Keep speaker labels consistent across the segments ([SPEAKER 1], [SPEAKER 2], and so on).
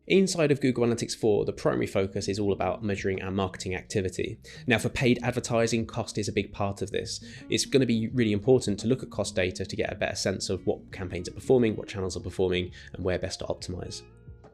[SPEAKER 1] Inside of Google Analytics 4, the primary focus is all about measuring our marketing activity. Now, for paid advertising, cost is a big part of this. It's going to be really important to look at cost data to get a better sense of what campaigns are performing, what channels are performing, and where best to optimize.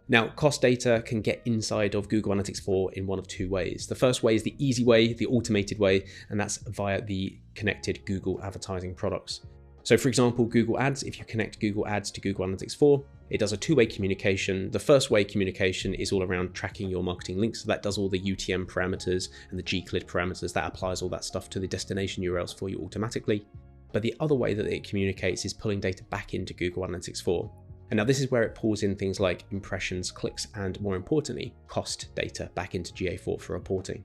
[SPEAKER 1] Now, cost data can get inside of Google Analytics 4 in one of two ways. The first way is the easy way, the automated way, and that's via the connected Google advertising products. So for example, Google Ads, if you connect Google Ads to Google Analytics 4, it does a two-way communication. The first way communication is all around tracking your marketing links. So that does all the UTM parameters and the Gclid parameters. That applies all that stuff to the destination URLs for you automatically. But the other way that it communicates is pulling data back into Google Analytics 4. And now this is where it pulls in things like impressions, clicks, and more importantly, cost data back into GA4 for reporting.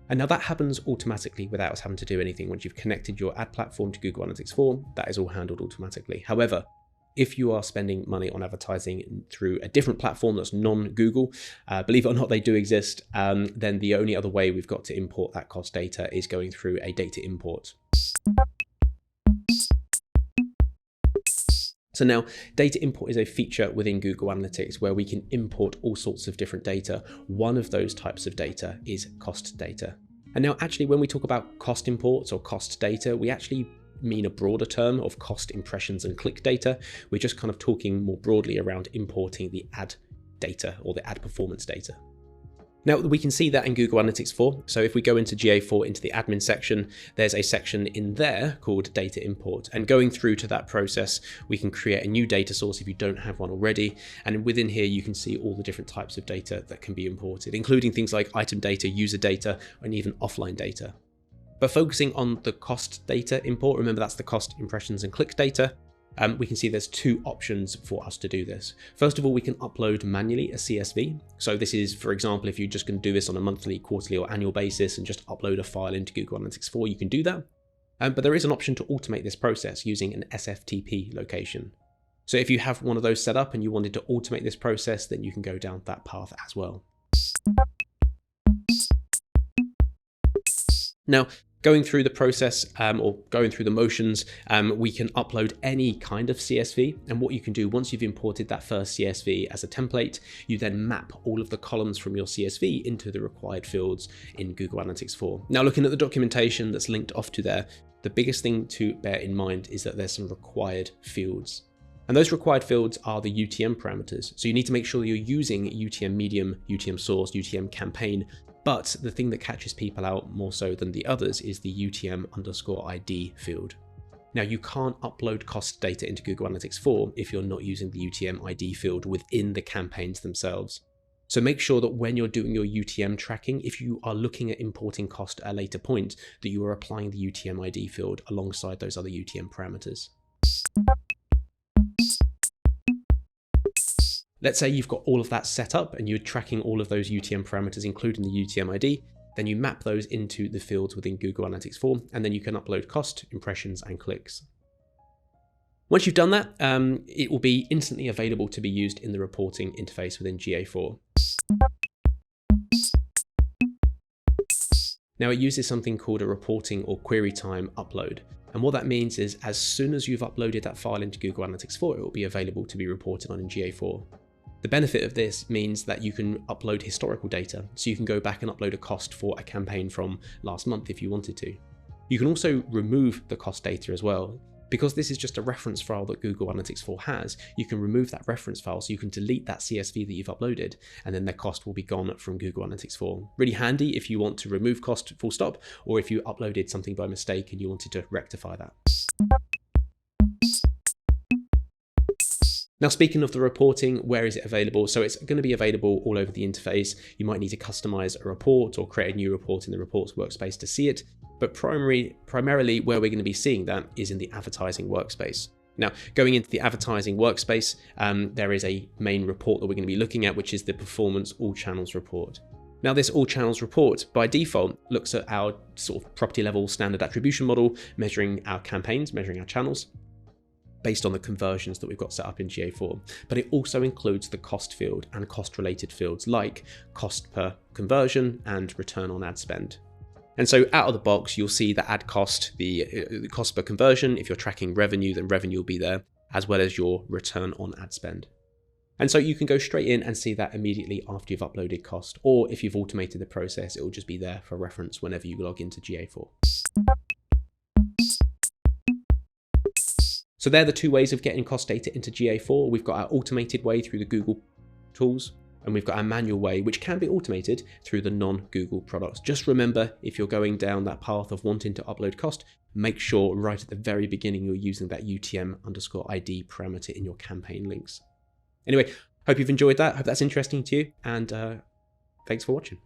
[SPEAKER 1] And now that happens automatically without us having to do anything. Once you've connected your ad platform to Google Analytics 4, that is all handled automatically. However, if you are spending money on advertising through a different platform that's non-Google, believe it or not, they do exist, then the only other way we've got to import that cost data is going through a data import. So now, data import is a feature within Google Analytics where we can import all sorts of different data. One of those types of data is cost data. And now actually when we talk about cost imports or cost data, we actually mean a broader term of cost impressions and click data. We're just kind of talking more broadly around importing the ad data or the ad performance data. Now we can see that in Google Analytics 4. So if we go into GA4 into the admin section, there's a section in there called data import. And going through to that process, we can create a new data source if you don't have one already. And within here, you can see all the different types of data that can be imported, including things like item data, user data, and even offline data. But focusing on the cost data import, remember that's the cost impressions and click data. We can see there's two options for us to do this. First of all, we can upload manually a CSV. So this is, for example, if you're just going to do this on a monthly, quarterly, or annual basis and just upload a file into Google Analytics 4, you can do that. But there is an option to automate this process using an SFTP location. So if you have one of those set up and you wanted to automate this process, then you can go down that path as well. Now, going through the process or going through the motions, we can upload any kind of CSV. And what you can do once you've imported that first CSV as a template, you then map all of the columns from your CSV into the required fields in Google Analytics 4. Now, looking at the documentation that's linked off to there, the biggest thing to bear in mind is that there's some required fields. And those required fields are the UTM parameters. So you need to make sure you're using UTM medium, UTM source, UTM campaign. But the thing that catches people out more so than the others is the UTM_ID field. Now you can't upload cost data into Google Analytics 4 if you're not using the UTM ID field within the campaigns themselves. So make sure that when you're doing your UTM tracking, if you are looking at importing cost at a later point, that you are applying the UTM ID field alongside those other UTM parameters. Let's say you've got all of that set up and you're tracking all of those UTM parameters, including the UTM ID, then you map those into the fields within Google Analytics 4, and then you can upload cost, impressions, and clicks. Once you've done that, it will be instantly available to be used in the reporting interface within GA4. Now it uses something called a reporting or query time upload. And what that means is as soon as you've uploaded that file into Google Analytics 4, it will be available to be reported on in GA4. The benefit of this means that you can upload historical data, so you can go back and upload a cost for a campaign from last month if you wanted to. You can also remove the cost data as well. Because this is just a reference file that Google Analytics 4 has, you can remove that reference file so you can delete that CSV that you've uploaded, and then the cost will be gone from Google Analytics 4. Really handy if you want to remove cost full stop, or if you uploaded something by mistake and you wanted to rectify that. Now, speaking of the reporting, where is it available? So it's going to be available all over the interface. You might need to customize a report or create a new report in the reports workspace to see it. But primarily where we're going to be seeing that is in the advertising workspace. Now, going into the advertising workspace, there is a main report that we're going to be looking at, which is the Performance All Channels report. Now, this All Channels report by default looks at our sort of property level standard attribution model, measuring our campaigns, measuring our channels, based on the conversions that we've got set up in GA4. But it also includes the cost field and cost related fields like cost per conversion and return on ad spend. And so out of the box, you'll see the ad cost, the cost per conversion. If you're tracking revenue, then revenue will be there, as well as your return on ad spend. And so you can go straight in and see that immediately after you've uploaded cost, or if you've automated the process, it will just be there for reference whenever you log into GA4. So they're the two ways of getting cost data into GA4. We've got our automated way through the Google tools, and we've got our manual way, which can be automated through the non-Google products. Just remember, if you're going down that path of wanting to upload cost, make sure right at the very beginning you're using that UTM_ID parameter in your campaign links. Anyway, hope you've enjoyed that. Hope that's interesting to you, and thanks for watching.